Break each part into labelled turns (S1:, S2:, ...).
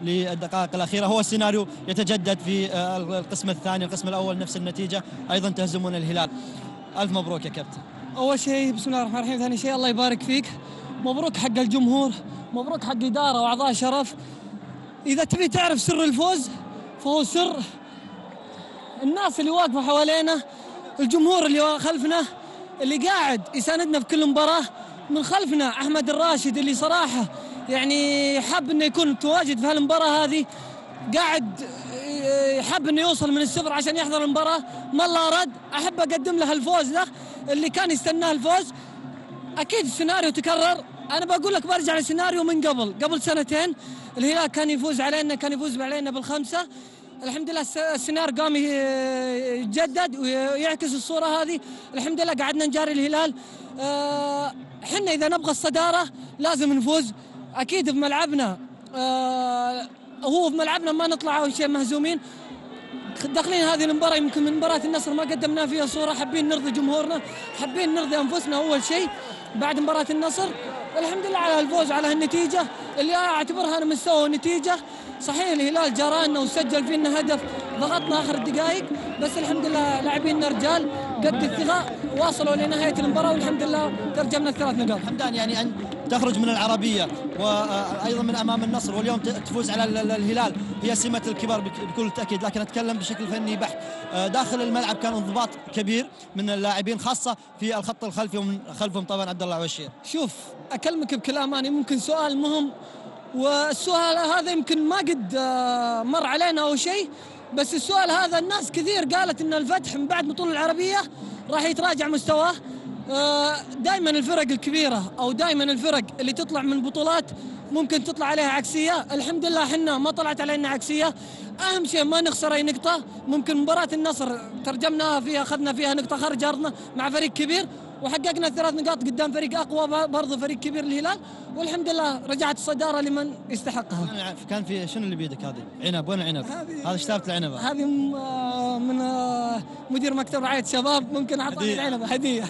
S1: للدقائق الأخيرة. هو السيناريو يتجدد في القسم الثاني. القسم الأول نفس النتيجة، أيضا تهزمون الهلال. ألف مبروك يا كابتن.
S2: أول شيء بسم الله الرحمن الرحيم، ثاني شيء الله يبارك فيك، مبروك حق الجمهور، مبروك حق إدارة وأعضاء شرف. إذا تبي تعرف سر الفوز فهو سر الناس اللي واقفة حوالينا، الجمهور اللي خلفنا اللي قاعد يساندنا في كل مباراة. من خلفنا أحمد الراشد اللي صراحة يعني حاب إنه يكون متواجد في هالمباراة هذه، قاعد يحب إنه يوصل من الصفر عشان يحضر المباراة، ما الله رد. أحب أقدم له الفوز له اللي كان يستناه الفوز. أكيد السيناريو تكرر، أنا بقول لك برجع للسيناريو من قبل سنتين الهلال كان يفوز علينا بالخمسة. الحمد لله السيناريو قام يتجدد ويعكس الصورة هذه. الحمد لله قعدنا نجاري الهلال. حنا إذا نبغى الصدارة لازم نفوز. أكيد في ملعبنا، هو في ملعبنا ما نطلع أول شيء مهزومين. داخلين هذه المباراة يمكن من مباراة النصر ما قدمنا فيها صورة، حابين نرضي جمهورنا، حابين نرضي أنفسنا أول شيء بعد مباراة النصر. الحمد لله على الفوز، على النتيجة اللي أعتبرها أنا مستوى نتيجة. صحيح الهلال جرانا وسجل فينا هدف، ضغطنا آخر الدقائق، بس الحمد لله لاعبيننا رجال قد الثقة، واصلوا لنهاية المباراة والحمد لله ترجمنا الثلاث نقاط.
S1: حمدان، يعني أن تخرج من العربية وأيضا من أمام النصر واليوم تفوز على الهلال هي سمة الكبار بكل تأكيد، لكن أتكلم بشكل فني بحت. داخل الملعب كان انضباط كبير من اللاعبين، خاصة في الخط الخلفي ومن خلفهم طبعا عبد الله عويشير.
S2: شوف أكلمك بكل أمانة، ممكن سؤال مهم، والسؤال هذا يمكن ما قد مر علينا أو شيء، بس السؤال هذا الناس كثير قالت إن الفتح من بعد بطولة العربية راح يتراجع مستواه. دائما الفرق الكبيرة أو دائما الفرق اللي تطلع من بطولات ممكن تطلع عليها عكسية. الحمد لله حنا ما طلعت علينا عكسية. أهم شيء ما نخسر أي نقطة. ممكن مباراة النصر ترجمناها فيها، أخذنا فيها نقطة خارج أرضنا مع فريق كبير، وحققنا 3 نقاط قدام فريق أقوى برضه فريق كبير الهلال، والحمد لله رجعت الصدارة لمن يستحقها.
S1: كان في شنو اللي بيدك هذه؟ عنب؟ وين العنب؟ هذا اشتافت العنبة
S2: هذه من مدير مكتب رعاية الشباب، ممكن أعطاني العنبة هدية.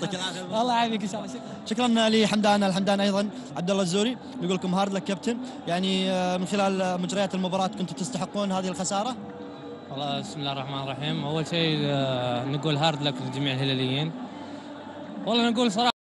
S2: الله يعافيك إن شاء الله.
S1: شكرا لحمدان الحمدان، أيضا عبد الله الزوري نقول لكم هارد لك كابتن. يعني من خلال مجريات المباراة كنتوا تستحقون هذه الخسارة؟
S3: والله بسم الله الرحمن الرحيم، أول شيء نقول هارد لك لجميع الهلاليين. والله نقول صراحة